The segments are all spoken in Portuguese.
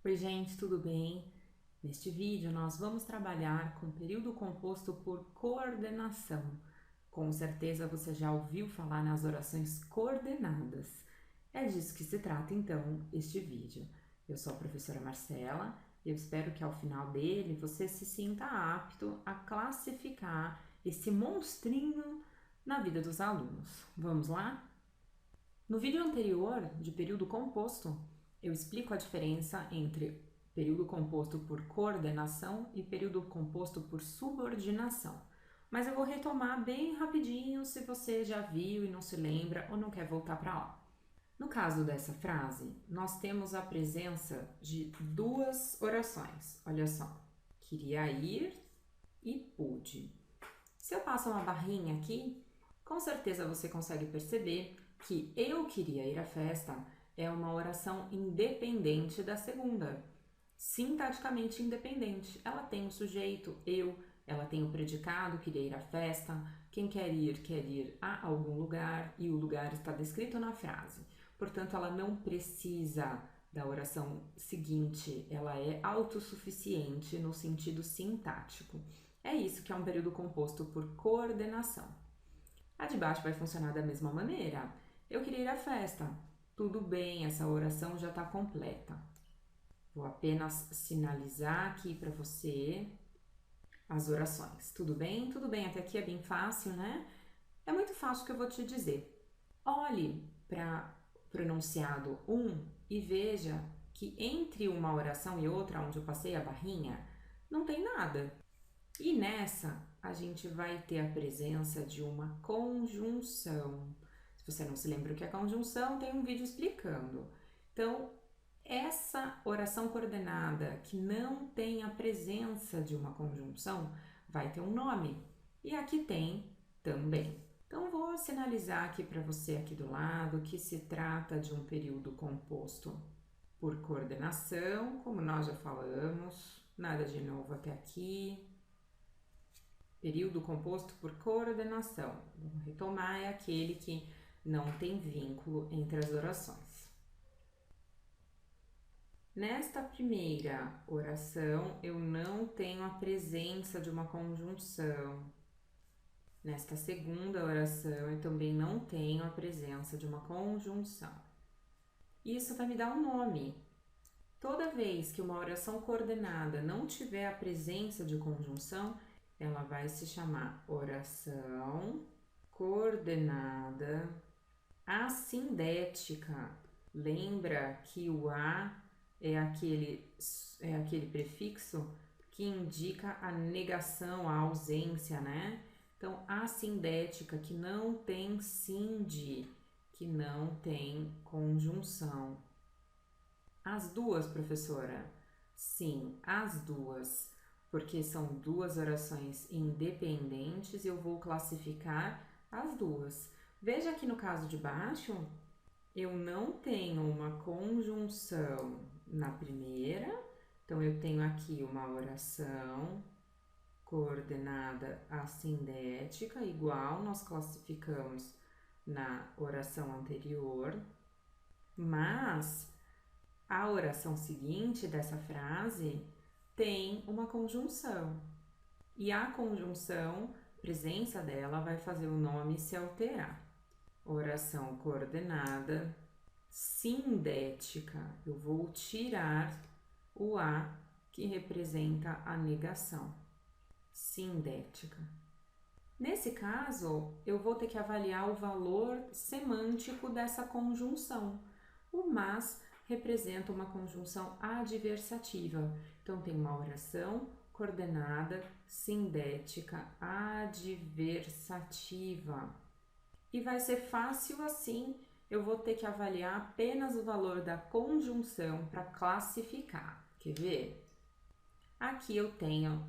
Oi, gente, tudo bem? Neste vídeo, nós vamos trabalhar com período composto por coordenação. Com certeza você já ouviu falar nas orações coordenadas. É disso que se trata, então, este vídeo. Eu sou a professora Marcela e eu espero que ao final dele você se sinta apto a classificar esse monstrinho na vida dos alunos. Vamos lá? No vídeo anterior, de período composto, eu explico a diferença entre período composto por coordenação e período composto por subordinação. Mas eu vou retomar bem rapidinho se você já viu e não se lembra ou não quer voltar para lá. No caso dessa frase, nós temos a presença de duas orações. Olha só, queria ir e pude. Se eu passo uma barrinha aqui, com certeza você consegue perceber que eu queria ir à festa é uma oração independente da segunda, sintaticamente independente. Ela tem o sujeito eu, ela tem o predicado queria ir à festa, quem quer ir a algum lugar e o lugar está descrito na frase. Portanto, ela não precisa da oração seguinte, ela é autossuficiente no sentido sintático. É isso que é um período composto por coordenação. A de baixo vai funcionar da mesma maneira. Eu queria ir à festa. Tudo bem, essa oração já está completa. Vou apenas sinalizar aqui para você as orações. Tudo bem? Tudo bem, até aqui é bem fácil, né? É muito fácil o que eu vou te dizer. Olhe para o pronunciado e veja que entre uma oração e outra, onde eu passei a barrinha, não tem nada. E nessa, a gente vai ter a presença de uma conjunção. Se você não se lembra o que é conjunção, tem um vídeo explicando. Então, essa oração coordenada que não tem a presença de uma conjunção vai ter um nome. E aqui tem também. Então, vou sinalizar aqui para você aqui do lado que se trata de um período composto por coordenação, como nós já falamos. Nada de novo até aqui. Período composto por coordenação. Vamos retomar, é aquele que não tem vínculo entre as orações. Nesta primeira oração, eu não tenho a presença de uma conjunção. Nesta segunda oração, eu também não tenho a presença de uma conjunção. Isso vai me dar um nome. Toda vez que uma oração coordenada não tiver a presença de conjunção, ela vai se chamar oração coordenada assindética. Lembra que o a é aquele prefixo que indica a negação, a ausência, né? Então, assindética, que não tem sinde, que não tem conjunção. As duas, professora? Sim, as duas, porque são duas orações independentes e eu vou classificar as duas. Veja aqui no caso de baixo, eu não tenho uma conjunção na primeira, então eu tenho aqui uma oração coordenada assindética, igual nós classificamos na oração anterior, mas a oração seguinte dessa frase tem uma conjunção. E a conjunção, presença dela, vai fazer o nome se alterar. Oração coordenada sindética. Eu vou tirar o a que representa a negação. Sindética. Nesse caso, eu vou ter que avaliar o valor semântico dessa conjunção. O mas representa uma conjunção adversativa. Então, tem uma oração coordenada sindética adversativa. E vai ser fácil assim, eu vou ter que avaliar apenas o valor da conjunção para classificar. Quer ver? Aqui eu tenho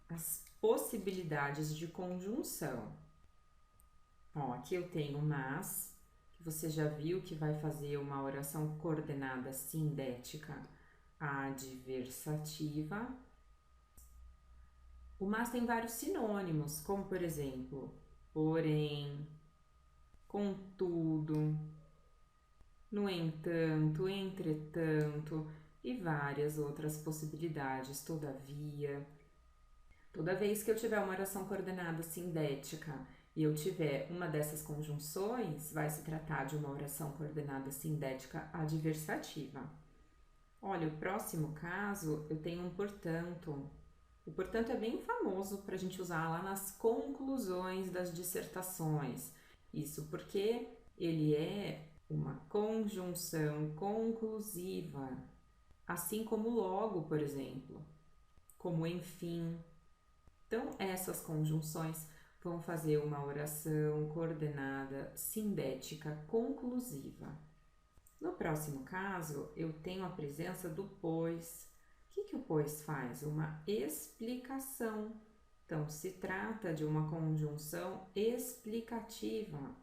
as possibilidades de conjunção. Ó, aqui eu tenho mas, que você já viu que vai fazer uma oração coordenada sindética adversativa. O mas tem vários sinônimos, como por exemplo, porém, contudo, no entanto, entretanto. e várias outras possibilidades. Todavia, toda vez que eu tiver uma oração coordenada sindética e eu tiver uma dessas conjunções, vai se tratar de uma oração coordenada sindética adversativa. Olha, o próximo caso, eu tenho um portanto. O portanto é bem famoso para a gente usar lá nas conclusões das dissertações. Isso porque ele é uma conjunção conclusiva, assim como logo, por exemplo, como enfim. Então, essas conjunções vão fazer uma oração coordenada sindética conclusiva. No próximo caso, eu tenho a presença do pois. O que o pois faz? Uma explicação. Então, se trata de uma conjunção explicativa.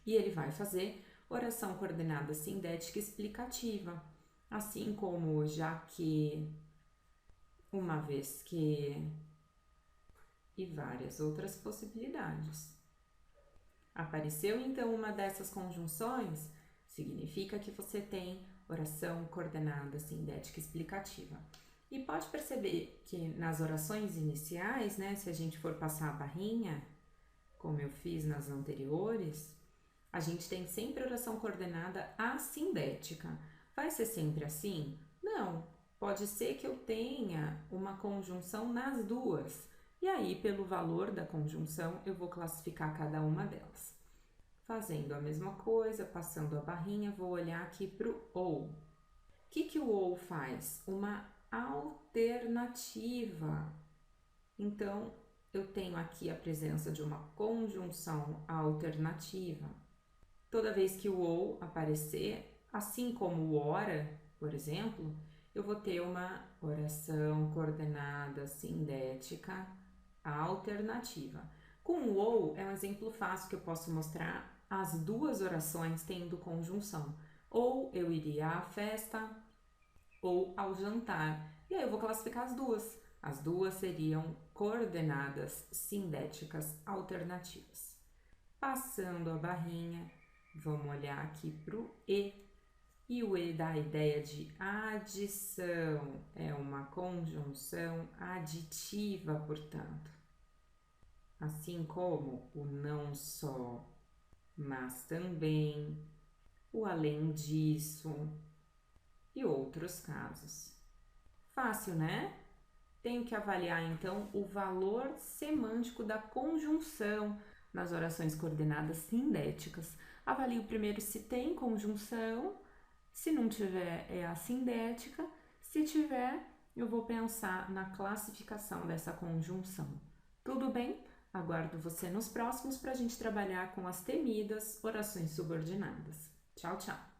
E ele vai fazer oração coordenada sindética explicativa. Assim como já que, uma vez que e várias outras possibilidades. Apareceu então uma dessas conjunções? Significa que você tem oração coordenada sindética explicativa. E pode perceber que nas orações iniciais, né, se a gente for passar a barrinha, como eu fiz nas anteriores, a gente tem sempre oração coordenada assindética. Vai ser sempre assim? Não. Pode ser que eu tenha uma conjunção nas duas. E aí, pelo valor da conjunção, eu vou classificar cada uma delas. Fazendo a mesma coisa, passando a barrinha, vou olhar aqui para o ou. O que o ou faz? Uma alternativa. Então, eu tenho aqui a presença de uma conjunção alternativa. Toda vez que o ou aparecer, assim como o ora, por exemplo, eu vou ter uma oração coordenada sindética alternativa. Com o ou, é um exemplo fácil que eu posso mostrar as duas orações tendo conjunção. Ou eu iria à festa, ou ao jantar. E aí eu vou classificar as duas. As duas seriam coordenadas sindéticas alternativas. Passando a barrinha, vamos olhar aqui para o e. E o e dá a ideia de adição. É uma conjunção aditiva, portanto. Assim como o não só, mas também, o além disso e outros casos. Fácil, né? Tenho que avaliar então o valor semântico da conjunção nas orações coordenadas sindéticas. Avalio primeiro se tem conjunção, se não tiver é a sindética, se tiver eu vou pensar na classificação dessa conjunção. Tudo bem? Aguardo você nos próximos para a gente trabalhar com as temidas orações subordinadas. Tchau, tchau!